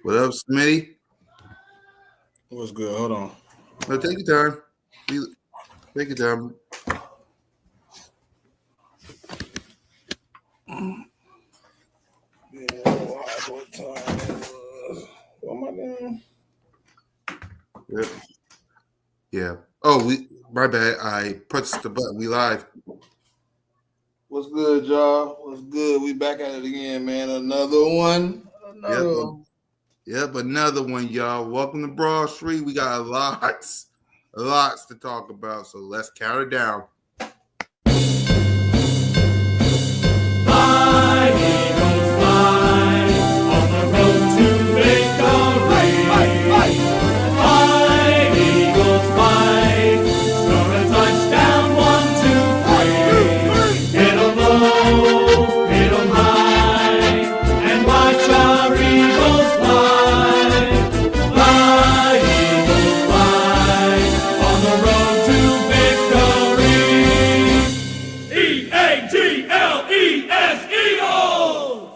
What up, Smitty? What's good? Hold on. No, take your time. Take your time. Yeah, what time it was? What am I doing? Yep. Yeah. Oh, my bad. I pressed the button. We live. What's good, y'all? What's good? We back at it again, man. Another one. Yep. Another one. Yep. Another one, y'all. Welcome to Broad Street. We got lots to talk about. So let's count it down. Fly, Eagles, fly, on the road to victory. Fly, Eagles, fly, score a touchdown, 1, 2, 3. Hit 'em low, hit 'em high, and watch our Eagles fly. Fly, Eagles, fly, on the road to victory. E-A-G-L-E-S, Eagles!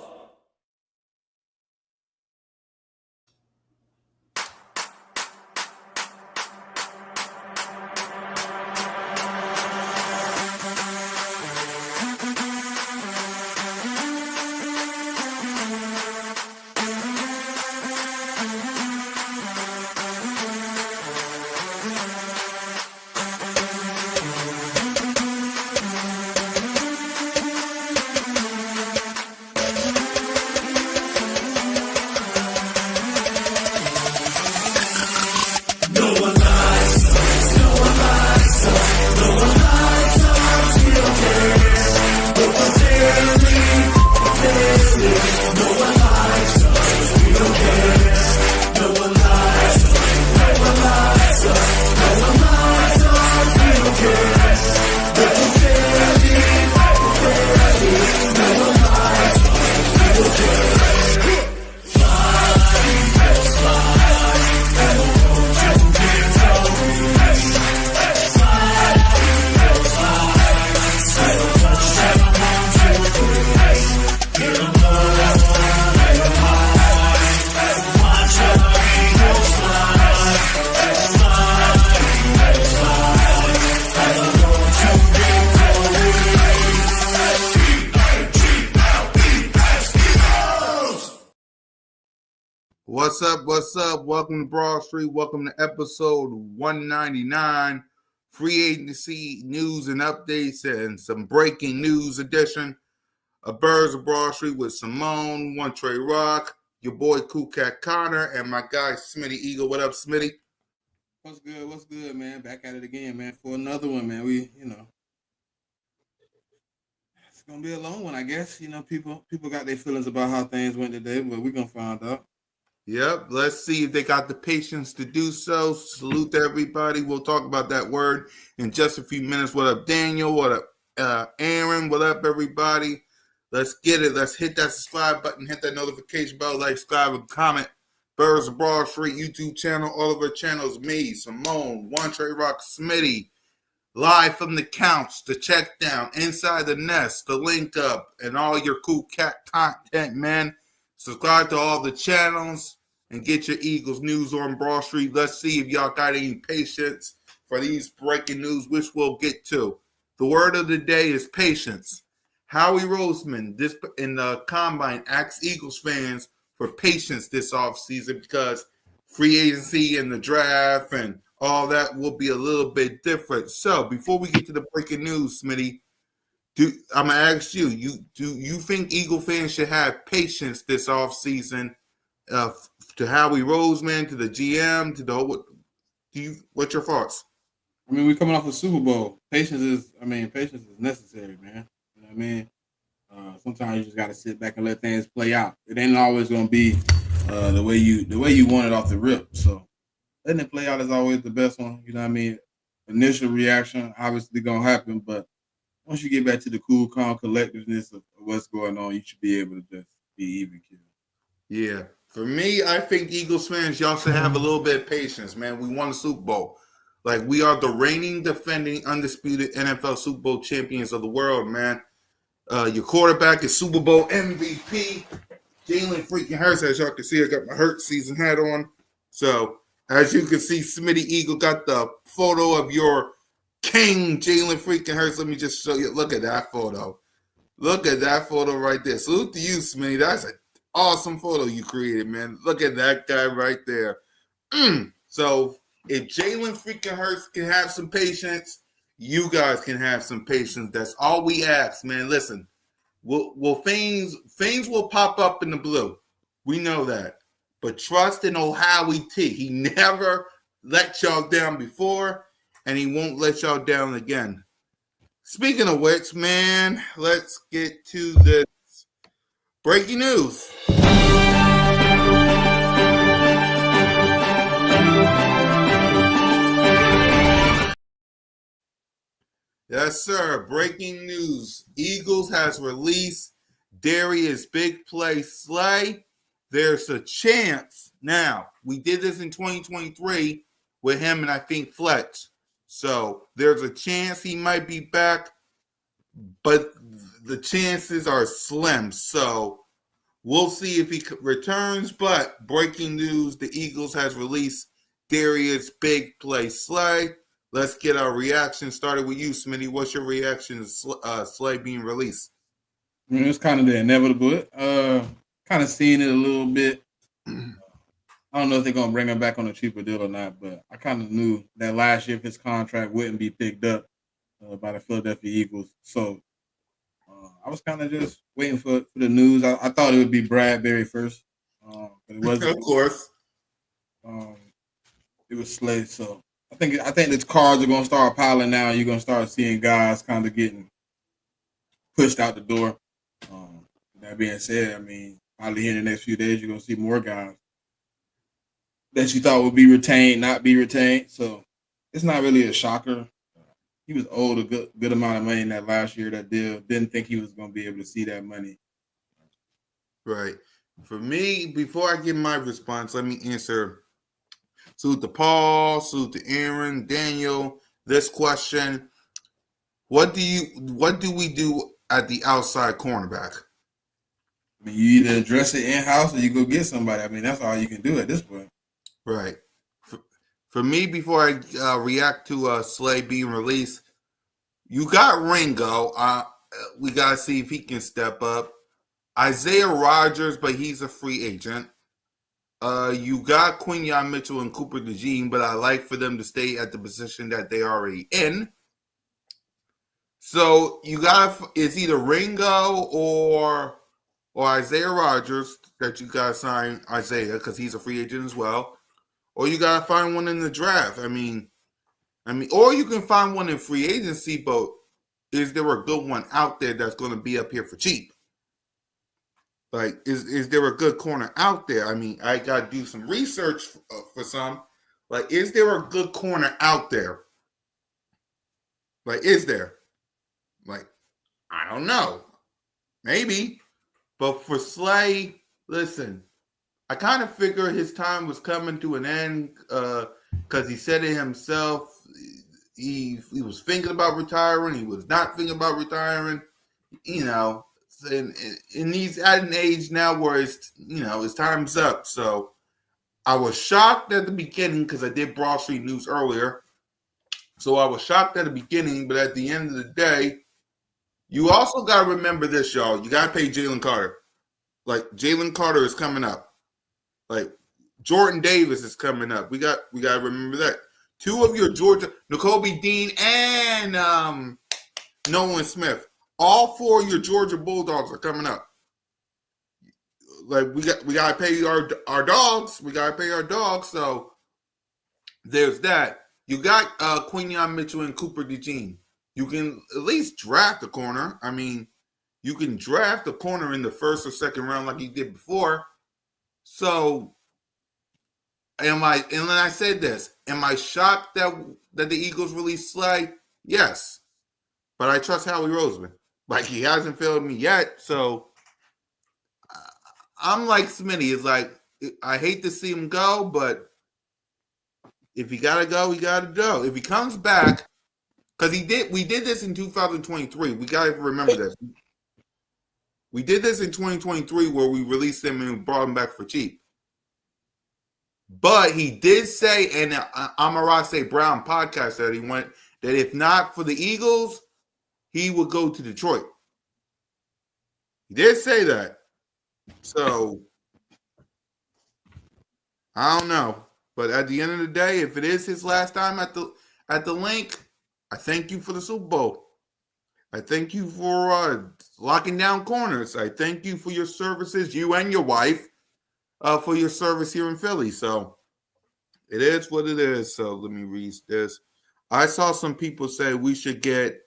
What's up? What's up? Welcome to Broad Street. Welcome to episode 199. Free agency news and updates and some breaking news edition. A Birds of Broad Street with Simone, One Trey Rock, your boy Cool Cat Connor, and my guy Smitty Eagle. What up, Smitty? What's good? What's good, man? Back at it again, man, for another one, man. It's gonna be a long one, I guess. People got their feelings about how things went today, but we're gonna find out. Yep, let's see if they got the patience to do so. Salute to everybody. We'll talk about that word in just a few minutes. What up, Daniel? What up, Aaron? What up, everybody? Let's get it. Let's hit that subscribe button, hit that notification bell, like, subscribe, and comment. Birds of Broad Street YouTube channel, all of our channels. Me, Simone, One Trey Rock, Smitty, live from the counts, the check down, inside the nest, the link up, and all your cool cat content, man. Subscribe to all the channels and get your Eagles news on Broad Street. Let's see if y'all got any patience for these breaking news, which we'll get to. The word of the day is patience. Howie Roseman, this in the Combine, asked Eagles fans for patience this offseason because free agency and the draft and all that will be a little bit different. So before we get to the breaking news, Smitty, I'm gonna ask you. Do you think Eagle fans should have patience this offseason to Howie Roseman, to the GM, to the whole? What's your thoughts? I mean, we're coming off a Super Bowl. Patience is necessary, man. You know what I mean? Sometimes you just got to sit back and let things play out. It ain't always going to be the way you want it off the rip. So letting it play out is always the best one. You know what I mean? Initial reaction obviously going to happen, but once you get back to the cool, calm collectiveness of what's going on, you should be able to just be even killed. Yeah. For me, I think Eagles fans, y'all should have a little bit of patience, man. We won the Super Bowl. Like, we are the reigning, defending, undisputed NFL Super Bowl champions of the world, man. Your quarterback is Super Bowl MVP. Jalen freaking Hurts. As y'all can see, I got my Hurt season hat on. So as you can see, Smitty Eagle got the photo of your king, Jalen freaking Hurts. Let me just show you. Look at that photo. Look at that photo right there. Salute to you, Smitty. That's an awesome photo you created, man. Look at that guy right there. So if Jalen freaking Hurts can have some patience, you guys can have some patience. That's all we ask, man. Listen, will things will pop up in the blue. We know that. But trust in Ohio T. He never let y'all down before, and he won't let y'all down again. Speaking of which, man, let's get to this breaking news. Yes, sir. Breaking news. Eagles has released Darius Big Play Slay. There's a chance. Now, we did this in 2023 with him and I think Fletch. So there's a chance he might be back, but the chances are slim. So we'll see if he returns. But breaking news, the Eagles has released Darius Big Play Slay. Let's get our reaction started with you, Smitty. What's your reaction to Slay being released? I mean, it's kind of the inevitable. Kind of seeing it a little bit. I don't know if they're going to bring him back on a cheaper deal or not, but I kind of knew that last year his contract wouldn't be picked up by the Philadelphia Eagles. So I was kind of just waiting for the news. I thought it would be Bradbury first, but it wasn't. Of course. It was Slay. So I think the cards are going to start piling now. You're going to start seeing guys kind of getting pushed out the door. That being said, I mean, probably here in the next few days, you're going to see more guys that you thought would be retained, not be retained. So it's not really a shocker. He was owed a good amount of money in that last year, that deal. Didn't think he was going to be able to see that money. Right. For me, before I give my response, let me answer. Salute to Paul, salute to Aaron, Daniel. This question: What do we do at the outside cornerback? I mean, you either address it in house or you go get somebody. I mean, that's all you can do at this point. Right. For me, before I react to Slay being released, you got Ringo. We got to see if he can step up. Isaiah Rodgers, but he's a free agent. You got Quinyon Mitchell and Cooper DeJean, but I like for them to stay at the position that they already in. So you got it's either Ringo or Isaiah Rodgers that you got to sign Isaiah because he's a free agent as well. Or you got to find one in the draft. I mean, or you can find one in free agency, but is there a good one out there that's going to be up here for cheap? Like, is there a good corner out there? I mean, I got to do some research for some. Like, is there a good corner out there? Like, is there? Like, I don't know. Maybe. But for Slay, listen, I kind of figure his time was coming to an end because he said it himself. He was thinking about retiring. He was not thinking about retiring. You know, and he's at an age now where his time's up. So I was shocked at the beginning because I did Broad Street News earlier. So I was shocked at the beginning, but at the end of the day, you also got to remember this, y'all. You got to pay Jalen Carter. Like, Jalen Carter is coming up. Like, Jordan Davis is coming up. We got to remember that. Two of your Georgia, Nakobe Dean and Nolan Smith. All four of your Georgia Bulldogs are coming up. Like, we got to pay our dogs. We got to pay our dogs. So there's that. You got Quinyon Mitchell and Cooper DeJean. You can at least draft a corner. I mean, you can draft a corner in the first or second round like you did before. So, and then I said this, am I shocked that the Eagles released Slay? Yes. But I trust Howie Roseman. Like, he hasn't failed me yet. So, I'm like Smitty. It's like, I hate to see him go, but if he got to go, he got to go. If he comes back, because we did this in 2023. We got to remember this. We did this in 2023 where we released him and brought him back for cheap. But he did say in Amara Brown podcast that if not for the Eagles, he would go to Detroit. He did say that. So I don't know. But at the end of the day, if it is his last time at the link, I thank you for the Super Bowl. I thank you for locking down corners. I thank you for your services, you and your wife, for your service here in Philly. So it is what it is. So let me read this. I saw some people say we should get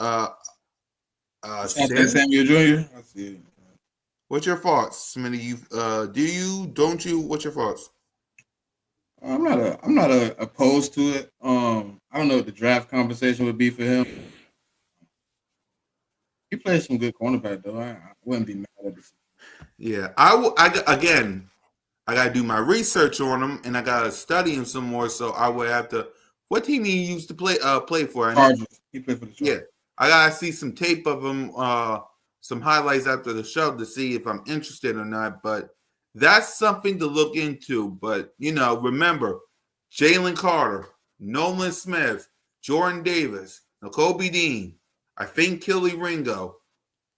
Samuel Jr. I see it. What's your thoughts, Smitty? Do you? Don't you? What's your thoughts? I'm not opposed to it. I don't know what the draft conversation would be for him. He plays some good cornerback though. I wouldn't be mad at this. Yeah, again, I gotta do my research on him and I gotta study him some more. So I would have to. What team he used to play for? Chargers. He played for the Chargers. Yeah, I gotta see some tape of him, some highlights after the show to see if I'm interested or not. But that's something to look into. But remember, Jalen Carter, Nolan Smith, Jordan Davis, Nakobe Dean, I think Kelly Ringo,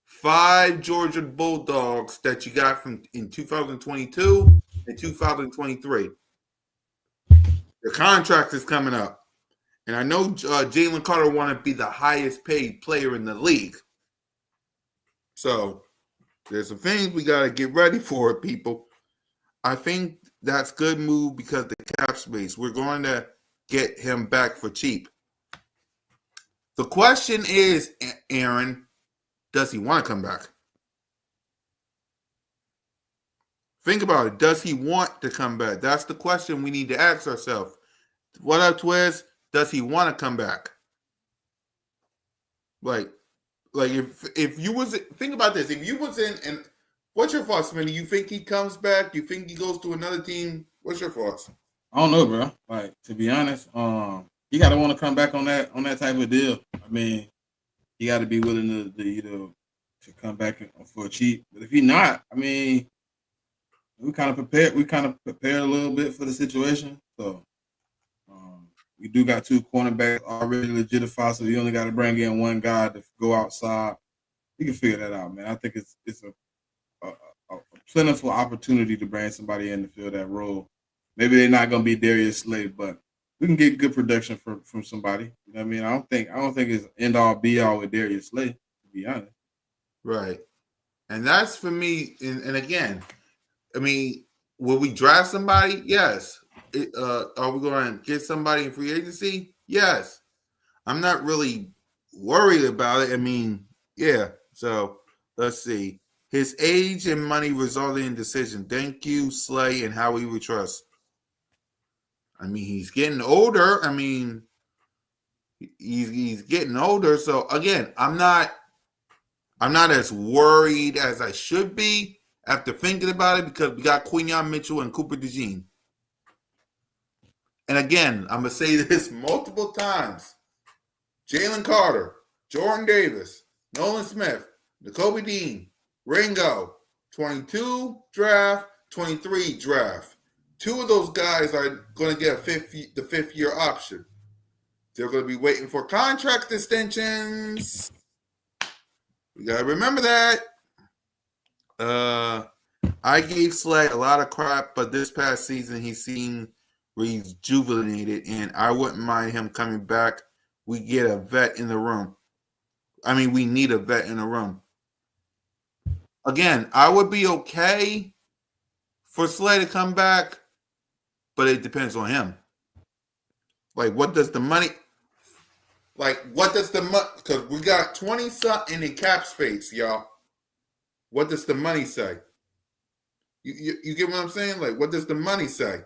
5 Georgia Bulldogs that you got in 2022 and 2023. The contract is coming up. And I know Jalen Carter want to be the highest paid player in the league. So there's some things we got to get ready for, people. I think that's good move because the cap space. We're going to get him back for cheap. The question is, Aaron, does he want to come back? Think about it. Does he want to come back? That's the question we need to ask ourselves. What up, Twiz? Does he want to come back? Like if you was think about this, if you was in and what's your thoughts, man? Do you think he comes back? Do you think he goes to another team? What's your thoughts? I don't know, bro. Like to be honest, you gotta want to come back on that type of deal. I mean, you got to be willing to come back for cheap. But if he not, I mean, we kind of prepared. We kind of prepared a little bit for the situation. So we do got 2 cornerbacks already legitified. So you only got to bring in one guy to go outside. You can figure that out, man. I think it's a plentiful opportunity to bring somebody in to fill that role. Maybe they're not going to be Darius Slay, but we can get good production from somebody. You know what I mean? I don't think it's end all be all with Darius Slay, to be honest. Right. And that's for me. And again, I mean, will we draft somebody? Yes. Are we going to get somebody in free agency? Yes. I'm not really worried about it. I mean, yeah. So let's see. His age and money resulted in decision. Thank you, Slay, and Howie we trust. I mean, he's getting older. I mean, he's getting older. So again, I'm not as worried as I should be after thinking about it because we got Quinyon Mitchell and Cooper DeJean. And again, I'm gonna say this multiple times: Jalen Carter, Jordan Davis, Nolan Smith, Nakobe Dean, Ringo, 22 draft, 23 draft. 2 of those guys are going to get the 5th-year option. They're going to be waiting for contract extensions. We got to remember that. I gave Slay a lot of crap, but this past season he seemed rejuvenated, and I wouldn't mind him coming back. We get a vet in the room. I mean, we need a vet in the room. Again, I would be okay for Slay to come back, but it depends on him. Like, what does the money? Because we got 20-something in cap space, y'all. What does the money say? You get what I'm saying? Like, what does the money say?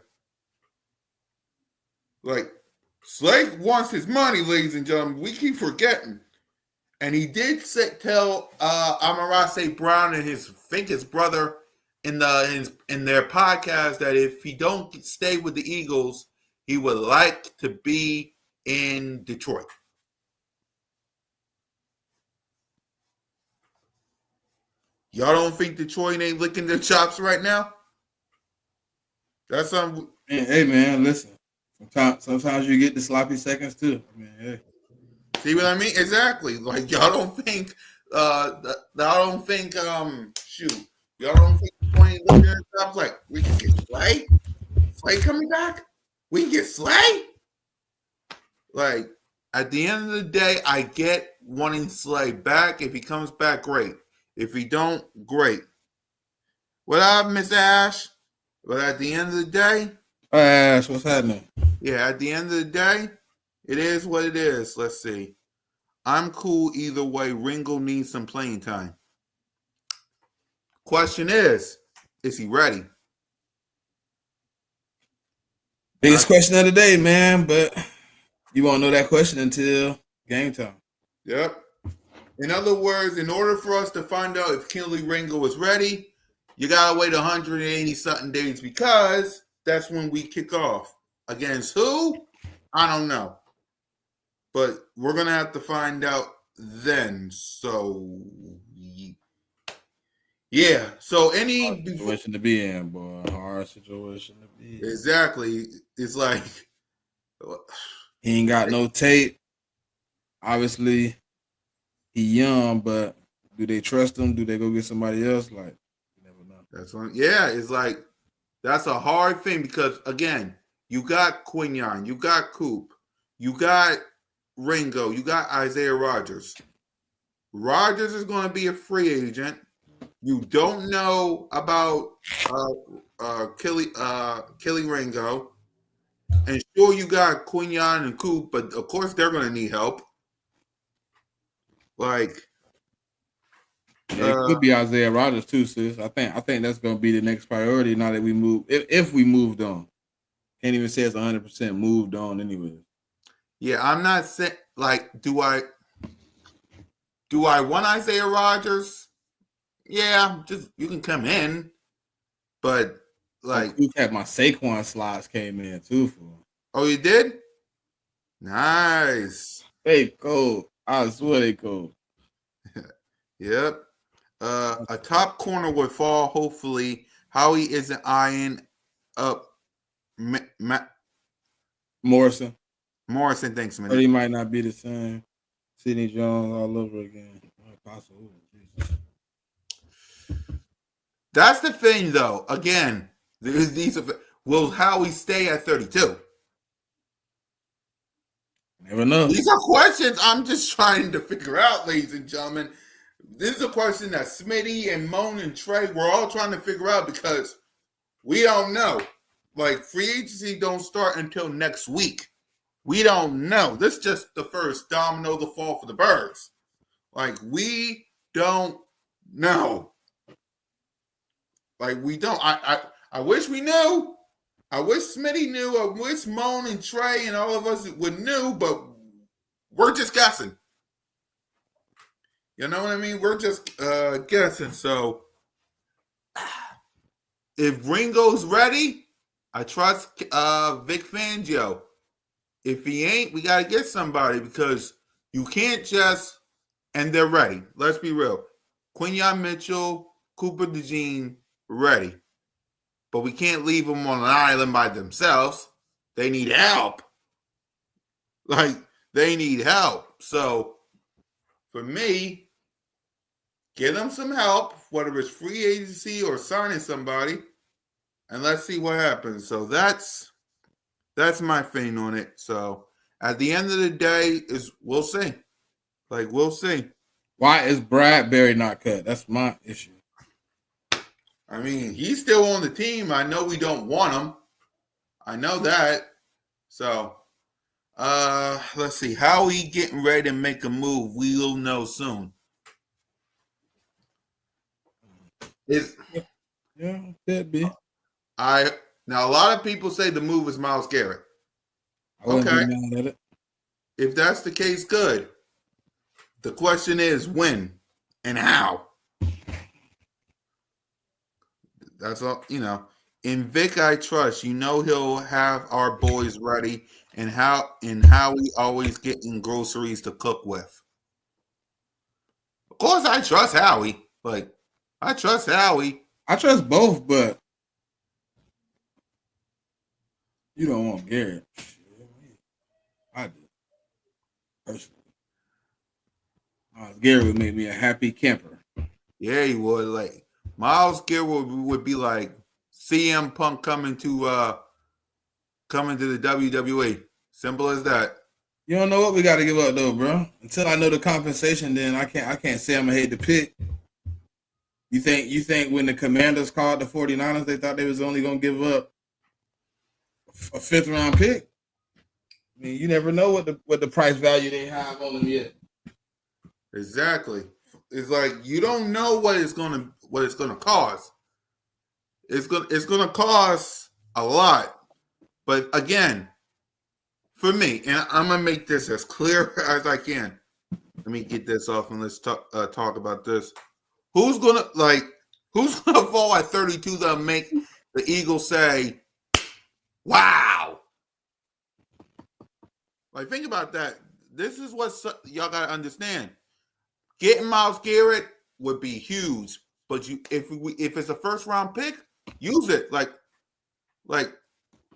Like, Slay wants his money, ladies and gentlemen. We keep forgetting. And he did tell Amara Brown and his brother in their podcast that if he don't stay with the Eagles, he would like to be in Detroit. Y'all don't think Detroit ain't licking their chops right now? That's something. Hey man, listen. Sometimes you get the sloppy seconds too. I mean, hey. See what I mean? Exactly. Like y'all don't think. Y'all don't think. Shoot. Y'all don't think Detroit ain't licking their chops? Like we can get Slay. Slay coming back. We can get Slay. Like at the end of the day, I get wanting Slay back. If he comes back, great. If he don't, great. What up, Miss Ash? But at the end of the day, Ash, what's happening? yeah, at the end of the day, it is what it is. Let's see. I'm cool either way. Ringo needs some playing time. Question is he ready? Biggest question of the day, man. But you won't know that question until game time. Yep. In other words, in order for us to find out if Kenley Ringo is ready, you gotta wait 180 something days because that's when we kick off. Against who? I don't know. But we're gonna have to find out then. So yeah. So Hard situation to be in, boy. Hard situation to be in. Exactly. It's like he ain't got no tape. Obviously, he young, but do they trust him? Do they go get somebody else? Like, you never know. That's one. Yeah, it's like that's a hard thing because again, you got Quinyon, you got Coop, you got Ringo, you got Isaiah Rogers. Rogers is going to be a free agent. You don't know about Kelly Ringo, and sure you got Quinyon and Coop, but of course they're going to need help. Like. Yeah, it could be Isaiah Rogers too, sis. I think that's going to be the next priority now that we move. If we moved on, can't even say it's 100% moved on anyway. Yeah, I'm not saying like, do I want Isaiah Rogers? Yeah, just you can come in, but like, you had my Saquon slides came in too for. Oh, you did? Nice. They cold. I swear they cold. Yep. A top corner would fall. Hopefully, Howie isn't eyeing up Morrison. Thanks, man. But he might not be the same. Sidney Jones all over again. Possible. That's the thing, though. Again, will Howie stay at 32? Never know. These are questions I'm just trying to figure out, ladies and gentlemen. This is a question that Smitty and Moan and Trey, we're all trying to figure out because we don't know. Like, free agency don't start until next week. We don't know. This is just the first domino to fall for the birds. Like, we don't know. Like, we don't. I wish we knew. I wish Smitty knew. I wish Moan and Trey and all of us would knew, but we're just guessing. You know what I mean? We're just guessing. So if Ringo's ready, I trust Vic Fangio. If he ain't, we got to get somebody because you can't just, and they're ready. Let's be real. Quinyon Mitchell, Cooper DeJean, ready. But we can't leave them on an island by themselves. They need help. Like, they need help. So, for me, get them some help, whether it's free agency or signing somebody, and let's see what happens. So, that's my thing on it. So, at the end of the day, we'll see. Like, we'll see. Why is Bradbury not cut? That's my issue. I mean, he's still on the team. I know we don't want him. I know that. So, let's see. How he getting ready to make a move? We'll know soon. Yeah, could be. Now a lot of people say the move is Myles Garrett. Okay. Be mad at it. If that's the case, good. The question is when and how. That's all, In Vic, I trust. He'll have our boys ready, and how we always getting groceries to cook with. Of course, I trust Howie. Like, I trust Howie. I trust both, but you don't want Garrett. I do personally. Garrett would make me a happy camper. Yeah, he would. Like Miles Garrett would be like CM Punk coming to the WWE. Simple as that. You don't know what we got to give up though, bro. Until I know the compensation, then I can't say I'm gonna hate the pick. You think when the Commanders called the 49ers, they thought they was only gonna give up a 5th-round pick? I mean, you never know what the price value they have on them yet. Exactly. It's like you don't know what it's gonna cost. It's gonna cost a lot. But again, for me, and I'm gonna make this as clear as I can. Let me get this off and let's talk about this. Who's gonna fall at 32 that'll make the Eagles say, "Wow"? Like, think about that. This is what y'all gotta understand. Getting Myles Garrett would be huge, but if it's a 1st-round pick, use it. Like,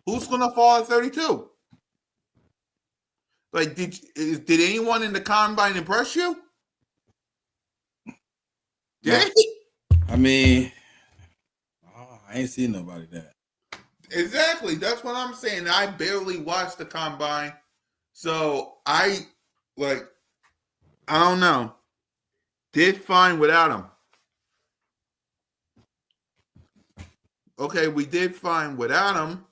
who's gonna fall at 32? Like, did anyone in the combine impress you? Did he? I mean, I ain't seen nobody that. Exactly. That's what I'm saying. I barely watched the combine, so I don't know. Did fine without him. Okay, we did fine without him.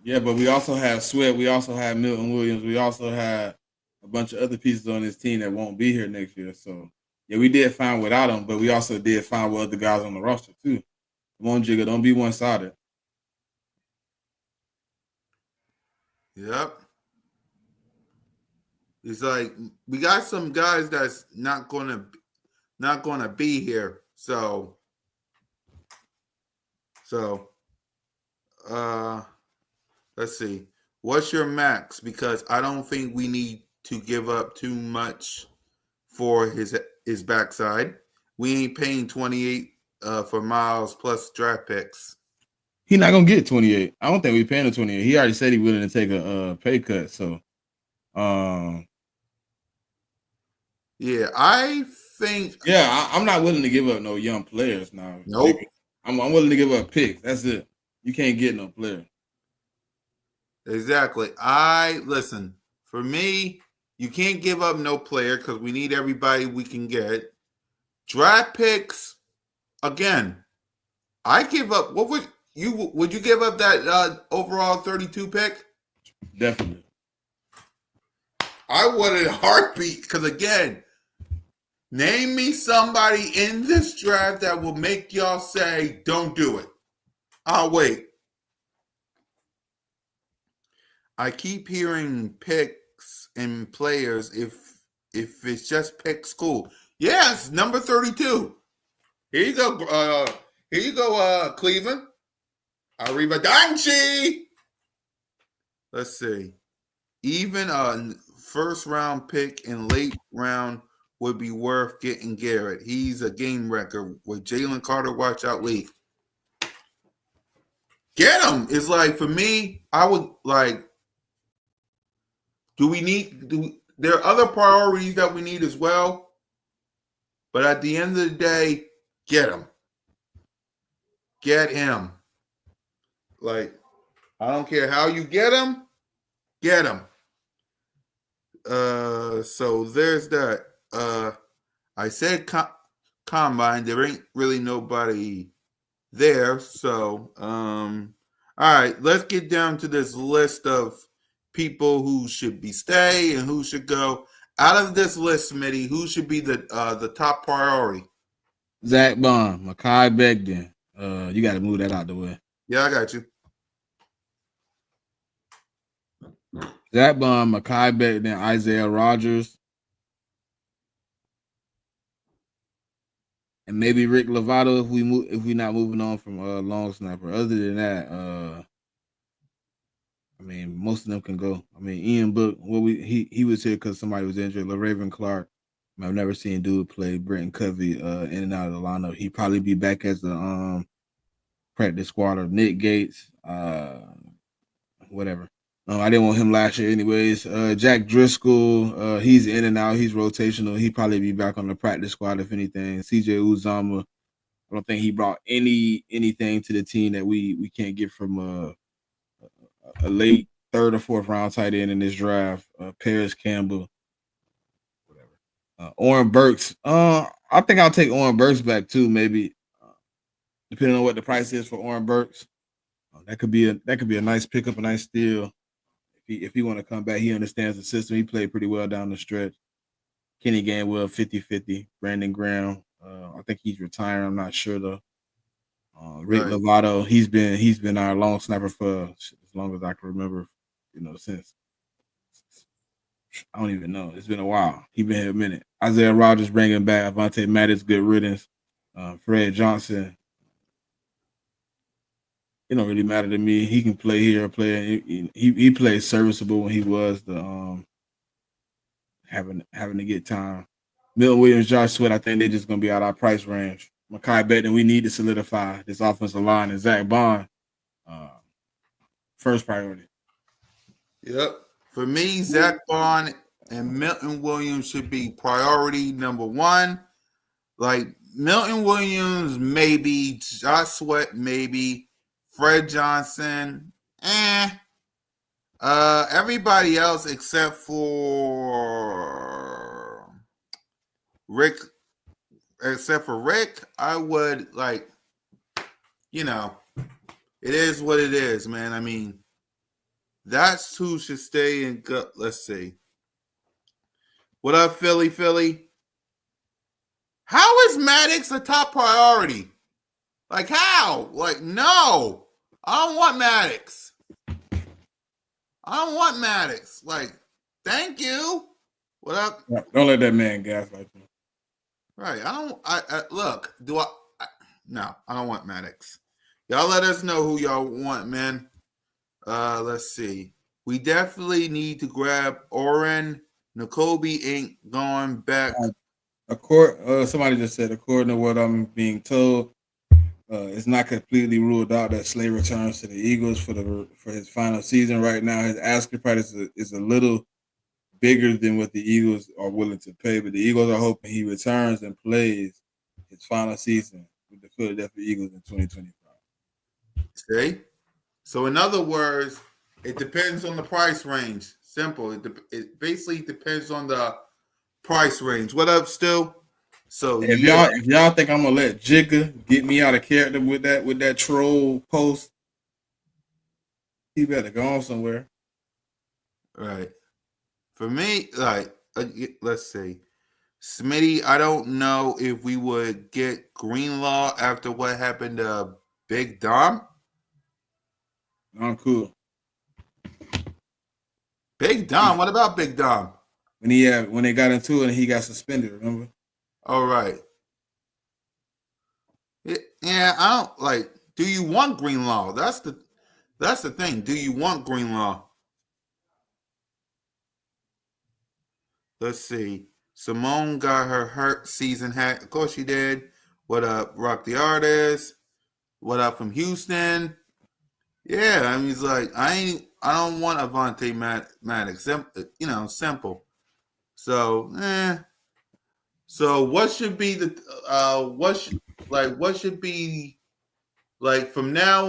Yeah, but we also have Sweat. We also have Milton Williams. We also had a bunch of other pieces on this team that won't be here next year. So, yeah, we did fine without him, but we also did fine with other guys on the roster, too. Come on, Jigga. Don't be one-sided. Yep. It's like we got some guys that's not gonna be here. So let's see. What's your max? Because I don't think we need to give up too much for his backside. We ain't paying 28 for Miles plus draft picks. He's not gonna get 28. I don't think we're paying him 28. He already said he willing to take a pay cut. So, yeah, I think. Yeah, I'm not willing to give up no young players now. Nope. I'm willing to give up picks. That's it. You can't get no player. Exactly. Listen. For me, you can't give up no player because we need everybody we can get. Draft picks, again. I give up. What would you give up that overall 32 pick? Definitely. I would in a heartbeat because again, name me somebody in this draft that will make y'all say, "Don't do it." I'll wait. I keep hearing picks and players. If it's just picks, cool. Yes, number 32. Here you go. Cleveland. Arrivederci. Let's see. Even a 1st-round pick in late round would be worth getting Garrett. He's a game wrecker with Jalen Carter. Watch out, league. Get him. It's like for me, I would like. There are other priorities that we need as well, but at the end of the day, get him. Get him. Like, I don't care how you get him. Get him. So there's that. I said combine. There ain't really nobody there. So, all right. Let's get down to this list of people who should be stay and who should go. Out of this list, Smitty, who should be the top priority? Zach Bond, Mekhi Becton. You got to move that out the way. Yeah, I got you. Zach Bond, Mekhi Becton, Isaiah Rodgers, and maybe Rick Lovato if we not moving on from long snapper. Other than that, I mean, most of them can go. I mean, Ian Book, he was here because somebody was injured. LaRaven Clark, I've never seen dude play Britton Covey in and out of the lineup. He'd probably be back as the practice squad of Nick Gates, whatever. I didn't want him last year anyways. Jack Driscoll, he's in and out. He's rotational. He'd probably be back on the practice squad if anything. CJ Uzama, I don't think he brought anything to the team that we can't get from a late third or fourth round tight end in this draft. Paris Campbell, whatever. Oren Burks. I think I'll take Oren Burks back too, maybe, depending on what the price is for Oren Burks. That could be a nice pickup, a nice steal. If he want to come back, he understands the system. He played pretty well down the stretch. Kenny Gainwell, 50-50. Brandon Graham, I think he's retiring. I'm not sure though. Rick Lovato, he's been our long snapper for as long as I can remember. Since I don't even know. It's been a while. He's been here a minute. Isaiah Rogers bringing back Avonte Maddox, good riddance. Fred Johnson. It don't really matter to me. He can play here or play. He played serviceable when he was the having to get time. Milton Williams, Josh Sweat, I think they're just gonna be out our price range. Mekhi Becton, we need to solidify this offensive line, and Zach Bond, first priority. Yep. For me, Zach Bond and Milton Williams should be priority number one. Like Milton Williams, maybe. Josh Sweat, maybe. Fred Johnson, everybody else except for Rick, I would like, it is what it is, man. I mean, that's who should stay in. Let's see. What up, Philly? How is Maddox a top priority? Like how? Like no. I don't want Maddox. Like, thank you. What up? Don't let that man gaslight you. Right. I look. No, I don't want Maddox. Y'all let us know who y'all want, man. Let's see. We definitely need to grab Oren. Nakobe ain't going back. Somebody just said, according to what I'm being told, it's not completely ruled out that Slay returns to the Eagles for his final season. Right now, his asking price is a little bigger than what the Eagles are willing to pay, but the Eagles are hoping he returns and plays his final season with the Philadelphia Eagles in 2025. See? So in other words, it depends on the price range. Simple. It basically depends on the price range. What up, Stu? So if y'all think I'm gonna let Jigga get me out of character with that troll post, he better go on somewhere. Right. For me, like, let's see. Smitty, I don't know if we would get Greenlaw after what happened to Big Dom. I'm cool. Big Dom? What about Big Dom? When they got into it and he got suspended, remember? All right. Yeah, I don't like. Do you want Greenlaw? That's the thing. Do you want Greenlaw? Let's see. Simone got her hurt season hat. Of course she did. What up, Rock the Artist? What up from Houston? Yeah, I mean, it's like I don't want Avonte Maddox. Simple. So, So what should be the what should be like from now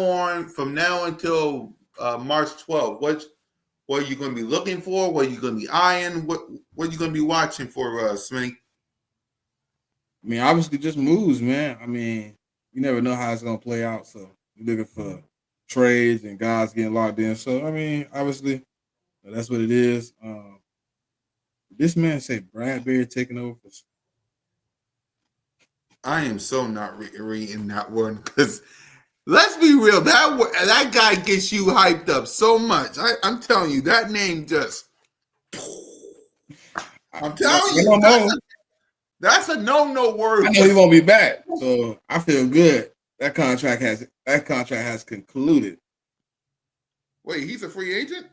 until March 12th? What are you going to be looking for? What are you going to be eyeing? What are you going to be watching for, Smitty? I mean, obviously just moves, man. I mean, you never know how it's going to play out. So you're looking for trades and guys getting locked in. So, I mean, obviously that's what it is. This man say Bradbury taking over for. I am so not reading that one because let's be real. That guy gets you hyped up so much. I'm telling you, that name just. I'm telling you, that's a no word. I know he won't be back, so I feel good. That contract has concluded. Wait, he's a free agent?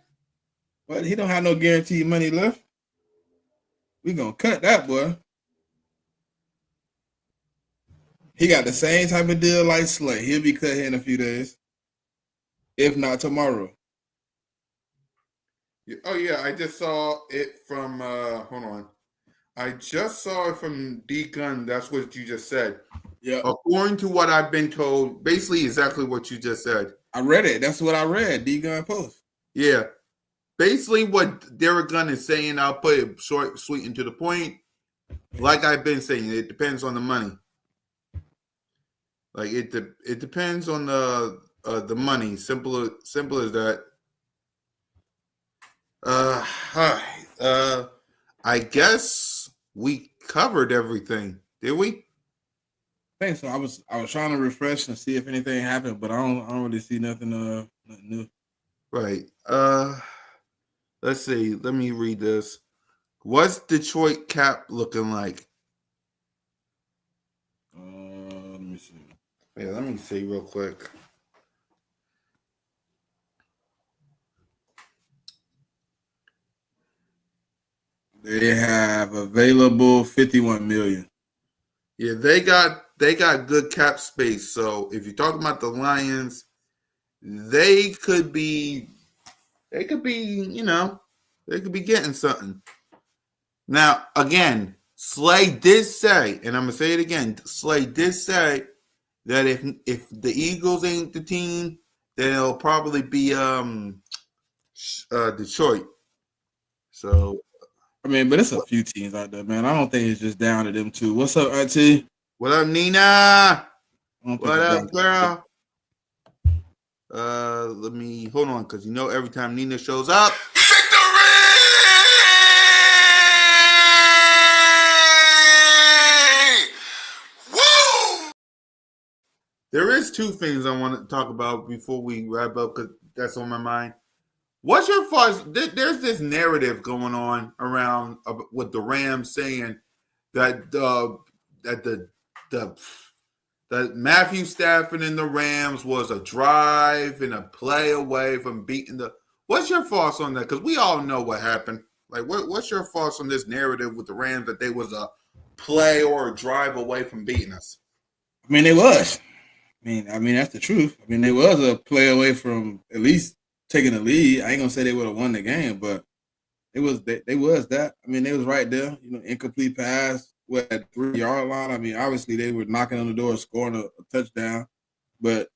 But he don't have no guaranteed money left. We gonna cut that boy. He got the same type of deal like Slay. He'll be cut here in a few days, if not tomorrow. Oh yeah, I just saw it from. Hold on, I just saw it from D Gun. That's what you just said. Yeah, According to what I've been told, basically exactly what you just said. I read it. That's what I read. D Gun post. Yeah, basically what Derek Gunn is saying. I'll put it short, sweet, and to the point. Like I've been saying, it depends on the money. Like it depends on the money. Simple as that. Hi. I guess we covered everything. Did we? I think so. I was trying to refresh and see if anything happened, but I don't really see nothing nothing new. Right. Let's see. Let me read this. What's Detroit cap looking like? Let me see. Yeah, let me see real quick. They have available 51 million. Yeah, they got good cap space. So if you're talking about the Lions, they could be they could be getting something. Now again, Slay did say, and I'm gonna say it again. Slay did say that if the Eagles ain't the team, then it'll probably be Detroit. So I mean, but it's a few teams out there, man. I don't think it's just down to them two. What's up, Auntie? what up, Nina? I don't think What it's down up, to them. girl? Let me hold on because every time Nina shows up, there is two things I want to talk about before we wrap up because that's on my mind. What's your thoughts? There's this narrative going on around with the Rams saying that that the that Matthew Stafford and the Rams was a drive and a play away from beating the. What's your thoughts on that? Because we all know what happened. Like, what's your thoughts on this narrative with the Rams that they was a play or a drive away from beating us? I mean, they was. I mean that's the truth. I mean, they was a play away from at least taking the lead. I ain't gonna say they would have won the game, but it was they was that. I mean, they was right there. Incomplete pass at the 3 yard line. I mean, obviously they were knocking on the door, scoring a touchdown, but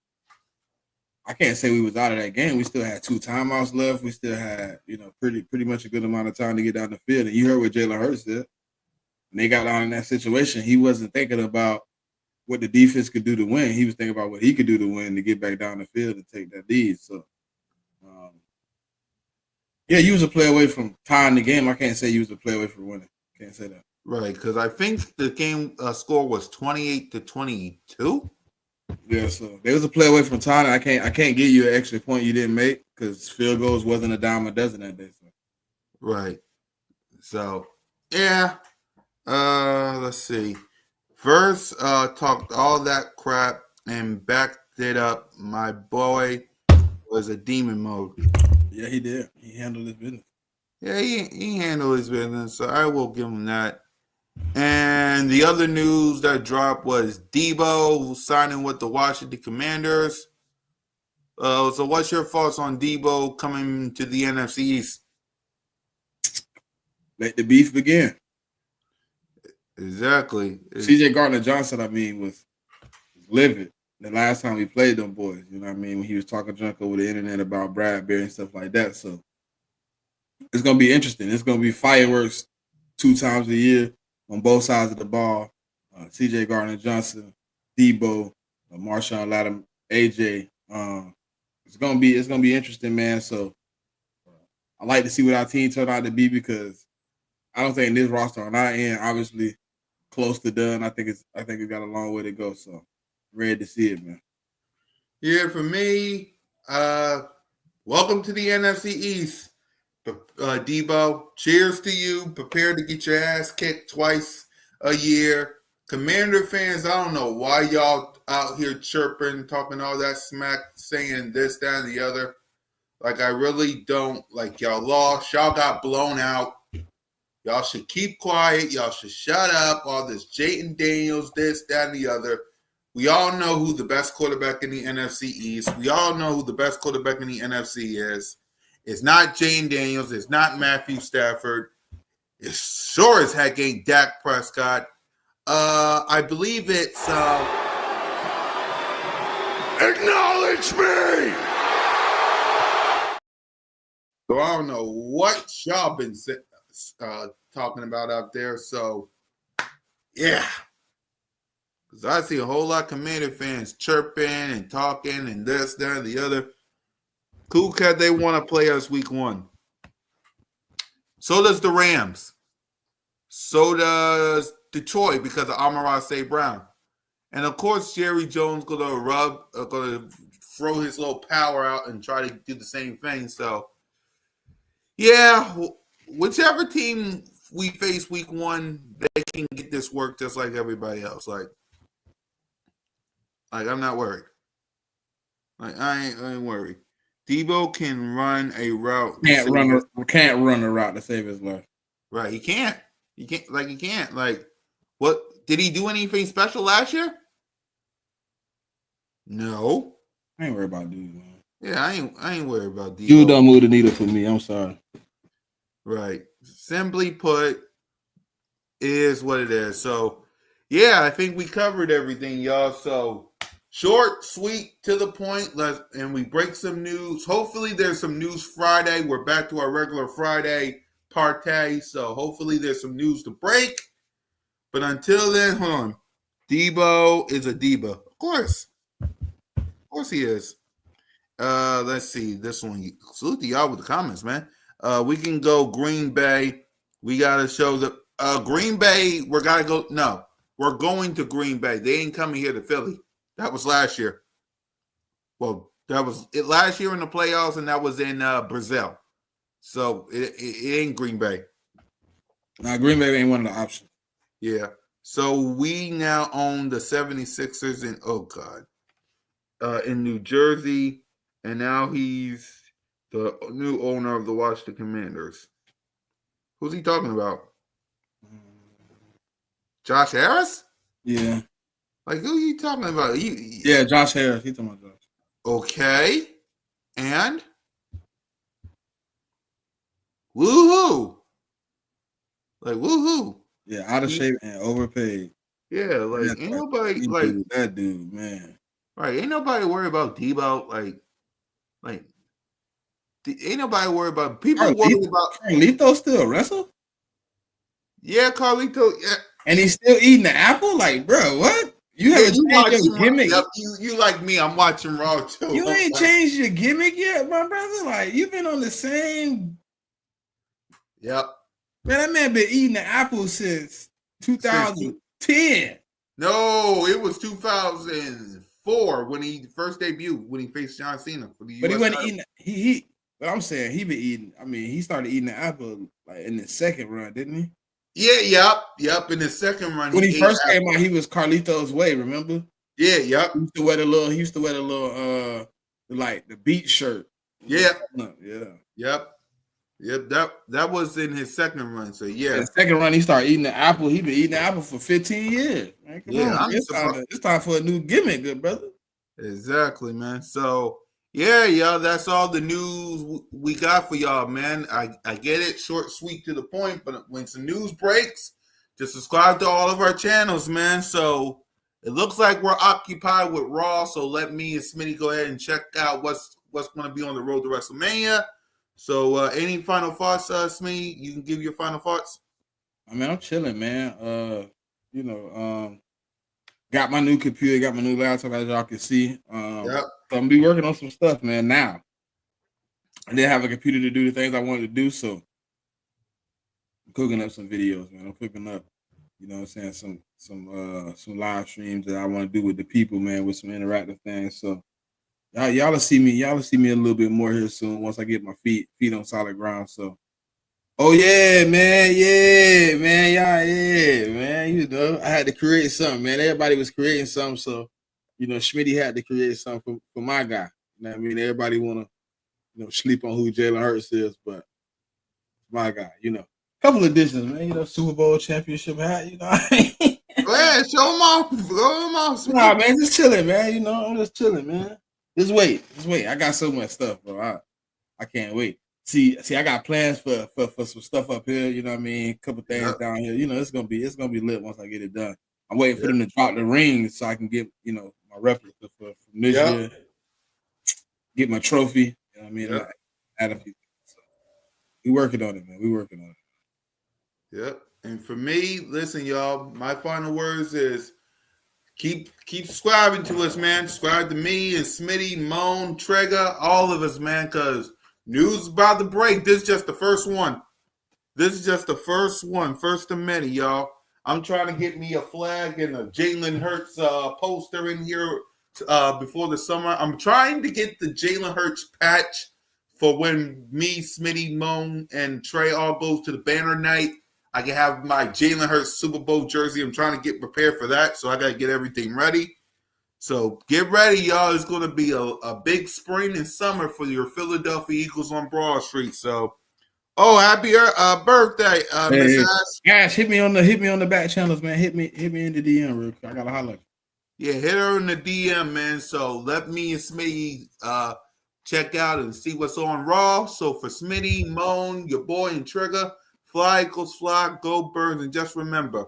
I can't say we was out of that game. We still had 2 timeouts left. We still had pretty much a good amount of time to get down the field. And you heard what Jalen Hurts did. When they got down in that situation, he wasn't thinking about what the defense could do to win. He was thinking about what he could do to win to get back down the field and take that lead. So, yeah, you was a play away from tying the game. I can't say you was a play away from winning. Can't say that. Right, because I think the game score was 28-22. Yeah, so there was a play away from tying. I can't give you an extra point you didn't make because field goals wasn't a dime a dozen that day. So. Right. So yeah. Let's see. First, talked all that crap and backed it up. My boy was a demon mode. Yeah, he did. He handled his business. Yeah, he handled his business, so I will give him that. And the other news that dropped was Debo signing with the Washington Commanders. So what's your thoughts on Debo coming to the NFC East? Let the beef begin. Exactly. C.J. Gardner-Johnson, I mean, was livid the last time we played them boys. You know what I mean? When he was talking junk over the internet about Bradbury and stuff like that. So it's going to be interesting. It's going to be fireworks 2 times a year on both sides of the ball. C.J. Gardner-Johnson, Debo, Marshawn Lattimore, AJ. It's gonna be interesting, man. So I like to see what our team turned out to be because I don't think this roster on our end, obviously, close to done. I think it got a long way to go. So ready to see it, man. Yeah, for me, welcome to the NFC East. Debo, cheers to you. Prepare to get your ass kicked twice a year. Commander fans, I don't know why y'all out here chirping, talking all that smack, saying this, that, and the other. Like, I really don't. Like, y'all lost. Y'all got blown out. Y'all should keep quiet. Y'all should shut up. All this Jayden Daniels, this, that, and the other. We all know who the best quarterback in the NFC East. We all know who the best quarterback in the NFC is. It's not Jane Daniels. It's not Matthew Stafford. It sure as heck ain't Dak Prescott. I believe it's Acknowledge me! so I don't know what y'all been talking about out there. So yeah, because I see a whole lot of Commander fans chirping and talking and this, that, and the other. Cool cat, they want to play us week 1. So does the Rams. So does Detroit because of Amon-Ra St. Brown. And of course, Jerry Jones gonna throw his little power out and try to do the same thing. So, yeah, whichever team we face week 1, they can get this work just like everybody else. Like I'm not worried. Like I ain't worried. Debo can run a route. Can't run a route to save his life. Right, he can't. He can't. Like, what did he do anything special last year? No. I ain't worried about dude, man. Yeah, I ain't worried about Debo. Dude don't move the needle for me. I'm sorry. Right. Simply put, it is what it is. So, yeah, I think we covered everything, y'all. So, short, sweet, to the point. And we break some news. Hopefully, there's some news Friday. We're back to our regular Friday partay. So, hopefully, there's some news to break. But until then, hold on. Debo is a Debo. Of course he is. Let's see. This one. Salute to y'all with the comments, man. We can go Green Bay. We got to show the Green Bay. We're going to Green Bay. They ain't coming here to Philly. That was last year. Well, that was it last year in the playoffs, and that was in Brazil. So it ain't Green Bay. Now, Green Bay ain't one of the options. Yeah. So we now own the 76ers in New Jersey, and now he's the new owner of the Washington Commanders. Who's he talking about? Josh Harris? Yeah. Like, who are you talking about? Yeah, Josh Harris. He's talking about Josh. Okay. And? Woohoo! Like, woohoo! Yeah, out of shape and overpaid. Yeah, like, ain't nobody, like, that dude, man. Right, ain't nobody worried about Debo, like, ain't nobody worried about people worried about Carlito still wrestle? Yeah, Carlito, yeah. And he's still eating the apple? Like, bro, what? You haven't changed your gimmick. Yep, you like me, I'm watching Raw too. You ain't changed your gimmick yet, my brother. Like, you've been on the same. Yep. Man, that man been eating the apple since 2010. No, it was 2004 when he first debuted, when he faced John Cena for the US. But he wasn't eating. But I'm saying he been eating. I mean, he started eating the apple like in the second run, didn't he? Yeah, yep. In the second run, when he first came out, he was Carlito's way. Remember? Yeah, yep. He used to wear the little, like the beach shirt. Yeah, Yep. That was in his second run. So yeah, the second run he started eating the apple. He been eating the apple for 15 years. Man, come on. It's time for a new gimmick, good brother. Exactly, man. So yeah, y'all. That's all the news we got for y'all, man. I get it, short, sweet, to the point. But when some news breaks, just subscribe to all of our channels, man. So it looks like we're occupied with Raw. So let me and Smitty go ahead and check out what's going to be on the road to WrestleMania. So any final thoughts, Smitty? You can give your final thoughts. I mean, I'm chilling, man. Got my new computer, got my new laptop, as y'all can see. So I'm gonna be working on some stuff, man. Now, I didn't have a computer to do the things I wanted to do, so I'm cooking up some videos, man. I'm cooking up, you know what I'm saying, some live streams that I want to do with the people, man, with some interactive things. So y'all will see me a little bit more here soon once I get my feet on solid ground. So. Oh yeah, man. You know, I had to create something, man. Everybody was creating something, so you know, Schmitty had to create something for my guy. You know what I mean? Everybody wanna, you know, sleep on who Jalen Hurts is, but my guy, you know. Couple editions, man. You know, Super Bowl championship hat, you know. Go ahead, show them off. Show them off. Nah, man, just chilling, man. You know, I'm just chilling, man. Just wait. I got so much stuff, bro. I can't wait. See, I got plans for some stuff up here. You know what I mean? A couple things down here. You know, it's gonna be lit once I get it done. I'm waiting for them to drop the rings so I can get my replica from this year. Get my trophy. You know what I mean? Add a few. So we working on it, man. We working on it. Yep. And for me, listen, y'all. My final words is keep subscribing to us, man. Subscribe to me and Smitty, Moan, Trigger, all of us, man. Cause news about to break. This is just the first one. First of many, y'all. I'm trying to get me a flag and a Jalen Hurts poster in here before the summer. I'm trying to get the Jalen Hurts patch for when me, Smitty, Moan, and Trey all goes to the banner night. I can have my Jalen Hurts Super Bowl jersey. I'm trying to get prepared for that, so I got to get everything ready. So get ready, y'all. It's going to be a big spring and summer for your Philadelphia Eagles on Broad Street. So, happy birthday, Miss Ash, hit me on the back channels, man. Hit me in the DM real quick. I gotta holler. Yeah, hit her in the DM, man. So let me and Smitty check out and see what's on Raw. So for Smitty, Moan, your boy, and Trigger, fly Eagles fly, go Birds, and just remember,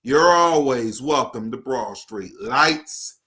you're always welcome to Broad Street. Lights